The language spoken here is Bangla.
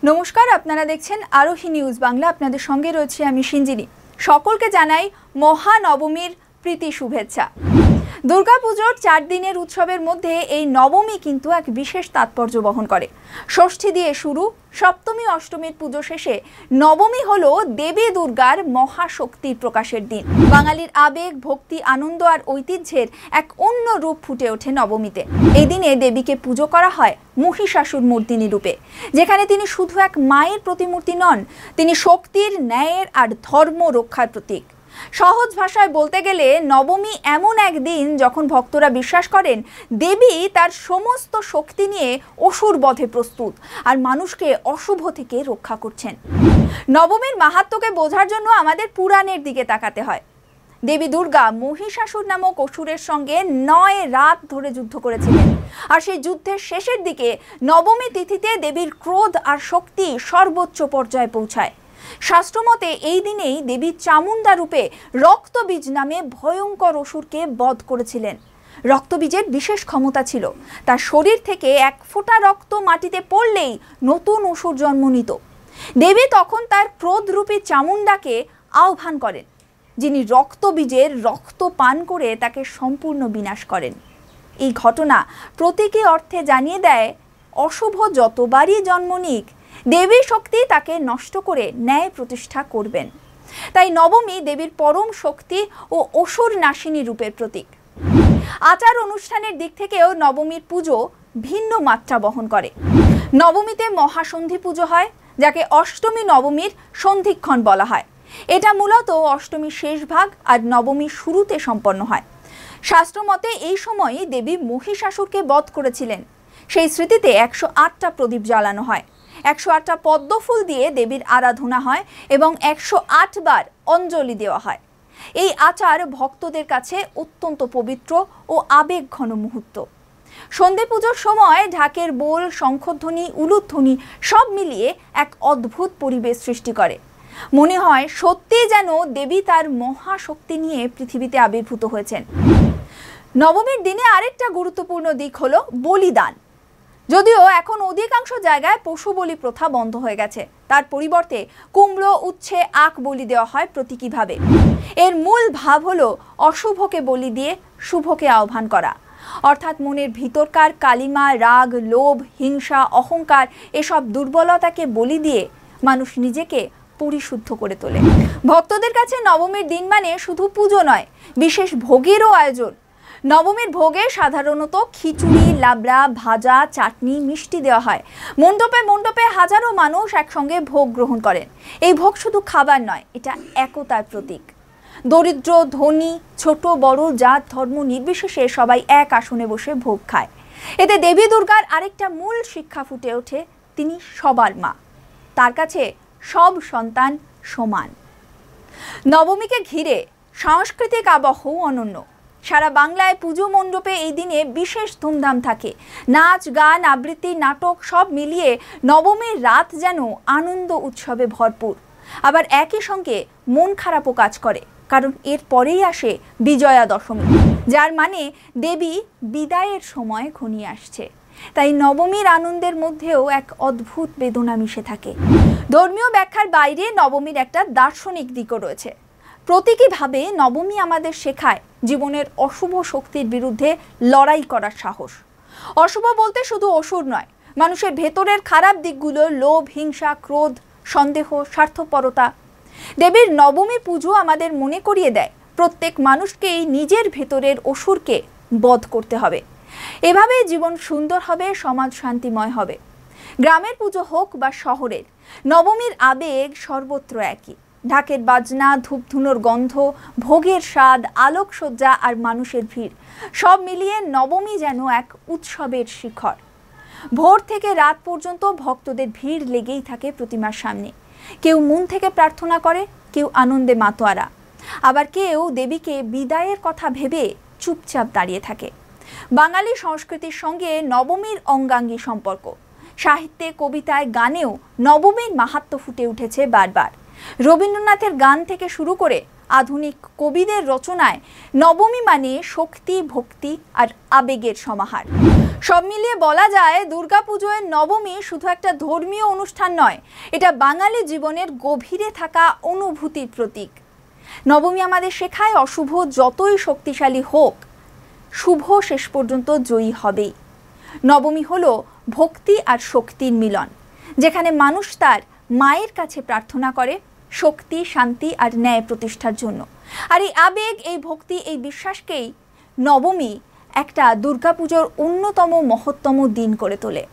নমস্কার, আপনারা দেখছেন আরোহী নিউজ বাংলা। আপনাদের সঙ্গে রয়েছে আমি সিঞ্জিনী। সকলকে জানাই মহানবমীর প্রীতি শুভেচ্ছা। দুর্গাপুজোর 4 দিনের উৎসবের মধ্যে এই নবমী কিন্তু এক বিশেষ তাৎপর্য বহন করে। ষষ্ঠী দিয়ে শুরু, সপ্তমী অষ্টমীর পুজো শেষে নবমী হলো দেবী দুর্গার মহাশক্তির প্রকাশের দিন। বাঙালির আবেগ, ভক্তি, আনন্দ আর ঐতিহ্যের এক অন্য রূপ ফুটে ওঠে নবমীতে। এই দিনে দেবীকে পুজো করা হয় মহিষাসুর মর্দিনী রূপে, যেখানে তিনি শুধু এক মায়ের প্রতিমূর্তি নন, তিনি শক্তির, ন্যায়ের আর ধর্ম রক্ষার প্রতীক। সহজ ভাষায় বলতে গেলে নবমী এমন এক দিন যখন ভক্তরা বিশ্বাস করেন দেবী তার সমস্ত শক্তি নিয়ে অসুর বধে প্রস্তুত আর মানুষকে অশুভ থেকে রক্ষা করছেন। নবমীর মাহাত্ম্যকে বোঝার জন্য আমাদের পুরাণের দিকে তাকাতে হয়। দেবী দুর্গা মহিষাসুর নামক অসুরের সঙ্গে 9 রাত ধরে যুদ্ধ করেছিলেন, আর সেই যুদ্ধের শেষের দিকে নবমী তিথিতে দেবীর ক্রোধ আর শক্তি সর্বোচ্চ পর্যায়ে পৌঁছায়। শাস্ত্রমতে এই দিনেই দেবী চামুণ্ডা রূপে রক্তবীজ নামে ভয়ঙ্কর অসুরকে বধ করেছিলেন। রক্তবীজের বিশেষ ক্ষমতা ছিল, তার শরীর থেকে এক ফোঁটা রক্ত মাটিতে পড়লেই নতুন অসুর জন্ম নিত। দেবী তখন তার ক্রোধরূপী চামুণ্ডাকে আহ্বান করেন, যিনি রক্তবীজের রক্ত পান করে তাকে সম্পূর্ণ বিনাশ করেন। এই ঘটনা প্রতীকী অর্থে জানিয়ে দেয় অশুভ যতবারই জন্ম নিক, দেবী শক্তি তাকে নষ্ট করে ন্যায় প্রতিষ্ঠা করবেন। তাই নবমী দেবীর পরম শক্তি ও অসুর নাশিনী রূপের প্রতীক। আচার অনুষ্ঠানের দিক থেকেও নবমীর পুজো ভিন্ন মাত্রা বহন করে। নবমীতে মহাসন্ধি পুজো হয়, যাকে অষ্টমী নবমীর সন্ধিক্ষণ বলা হয়। এটা মূলত অষ্টমীর শেষ ভাগ আর নবমীর শুরুতে সম্পন্ন হয়। শাস্ত্রমতে এই সময়ই দেবী মহিষাসুরকে বধ করেছিলেন। সেই স্মৃতিতে 108টা প্রদীপ জ্বালানো হয়, 108টা পদ্ম ফুল দিয়ে দেবীর আরাধনা হয় এবং 108 বার অঞ্জলি দেওয়া হয়। এই আচার ভক্তদের কাছে অত্যন্ত পবিত্র ও আবেগঘন মুহূর্ত। সন্ধে পুজোর সময় ঢাকের বোল, শঙ্খধ্বনি, উলুধ্বনি সব মিলিয়ে এক অদ্ভুত পরিবেশ সৃষ্টি করে। মনে হয় সত্যি যেন দেবী তার মহাশক্তি নিয়ে পৃথিবীতে আবির্ভূত হয়েছেন। নবমীর দিনে আরেকটা গুরুত্বপূর্ণ দিক হলো বলিদান। যদিও এখন অধিকাংশ জায়গায় পশু বলি প্রথা বন্ধ হয়ে গেছে, তার পরিবর্তে কুমড়ো, উচ্ছে, আখ বলি দেওয়া হয় প্রতীকীভাবে। এর মূল ভাব হলো অশুভকে বলি দিয়ে শুভকে আহ্বান করা, অর্থাৎ মনের ভিতরকার কালিমা, রাগ, লোভ, হিংসা, অহংকার এসব দুর্বলতাকে বলি দিয়ে মানুষ নিজেকে পরিশুদ্ধ করে তোলে। ভক্তদের কাছে নবমীর দিন মানে শুধু পুজো নয়, বিশেষ ভোগেরও আয়োজন। নবমীর ভোগে সাধারণত খিচুড়ি, লাবড়া, ভাজা, চাটনি, মিষ্টি দেওয়া হয়। মণ্ডপে মণ্ডপে হাজারো মানুষ একসঙ্গে ভোগ গ্রহণ করেন। এই ভোগ শুধু খাবার নয়, এটা একতার প্রতীক। দরিদ্র, ধনী, ছোট বড়, জাত ধর্ম নির্বিশেষে সবাই এক আসনে বসে ভোগ খায়। এতে দেবী দুর্গার আরেকটা মূল শিক্ষা ফুটে ওঠে, তিনি সবার মা, তার কাছে সব সন্তান সমান। নবমীকে ঘিরে সাংস্কৃতিক আবহও অনন্য। সারা বাংলায় পুজো মণ্ডপে এই দিনে বিশেষ ধুমধাম থাকে। নাচ, গান, আবৃত্তি, নাটক সব মিলিয়ে নবমীর রাত যেন আনন্দ উৎসবে ভরপুর। আবার একই সঙ্গে মন খারাপও কাজ করে, কারণ এর পরেই আসে বিজয়া দশমী, যার মানে দেবী বিদায়ের সময় ঘনিয়ে আসছে। তাই নবমীর আনন্দের মধ্যেও এক অদ্ভুত বেদনা মিশে থাকে। ধর্মীয় ব্যাখ্যার বাইরে নবমীর একটা দার্শনিক দিকও রয়েছে। প্রতীকীভাবে নবমী আমাদের শেখায় জীবনের অশুভ শক্তির বিরুদ্ধে লড়াই করার সাহস। অশুভ বলতে শুধু অসুর নয়, মানুষের ভেতরের খারাপ দিকগুলো, লোভ, হিংসা, ক্রোধ, সন্দেহ, স্বার্থপরতা। দেবীর নবমী পুজো আমাদের মনে করিয়ে দেয় প্রত্যেক মানুষকেই নিজের ভেতরের অসুরকে বধ করতে হবে। এভাবে জীবন সুন্দর হবে, সমাজ শান্তিময় হবে। গ্রামের পুজো হোক বা শহরের, নবমীর আবেগ সর্বত্র একই। ঢাকের বাজনা, ধূপধুনোর গন্ধ, ভোগের স্বাদ, আলোকসজ্জা আর মানুষের ভিড় সব মিলিয়ে নবমী যেন এক উৎসবের শিখর। ভোর থেকে রাত পর্যন্ত ভক্তদের ভিড় লেগেই থাকে প্রতিমার সামনে। কেউ মন থেকে প্রার্থনা করে, কেউ আনন্দে মাতোয়ারা, আবার কেউ দেবীকে বিদায়ের কথা ভেবে চুপচাপ দাঁড়িয়ে থাকে। বাঙালি সংস্কৃতির সঙ্গে নবমীর অঙ্গাঙ্গী সম্পর্ক। সাহিত্যে, কবিতায়, গানেও নবমীর মাহাত্ম্য ফুটে উঠেছে বারবার। রবীন্দ্রনাথের গান থেকে শুরু করে আধুনিক কবিদের রচনায় নবমী মানে শক্তি, ভক্তি আর আবেগের সমাহার। সব মিলিয়ে বলা যায় দুর্গাপুজোয় নবমী শুধু একটা ধর্মীয় অনুষ্ঠান নয়, এটা বাঙালি জীবনের গভীরে থাকা অনুভূতির প্রতীক। নবমী আমাদের শেখায় অশুভ যতই শক্তিশালী হোক, শুভ শেষ পর্যন্ত জয়ী হবেই। নবমী হলো ভক্তি আর শক্তির মিলন, যেখানে মানুষ তার মায়ের কাছে প্রার্থনা করে শক্তি, শান্তি আর ন্যায় প্রতিষ্ঠার জন্য। আর এই আবেগ, এই ভক্তি, এই বিশ্বাসকেই নবমী একটা দুর্গাপুজোর অন্যতম মহত্তম দিন করে তোলে।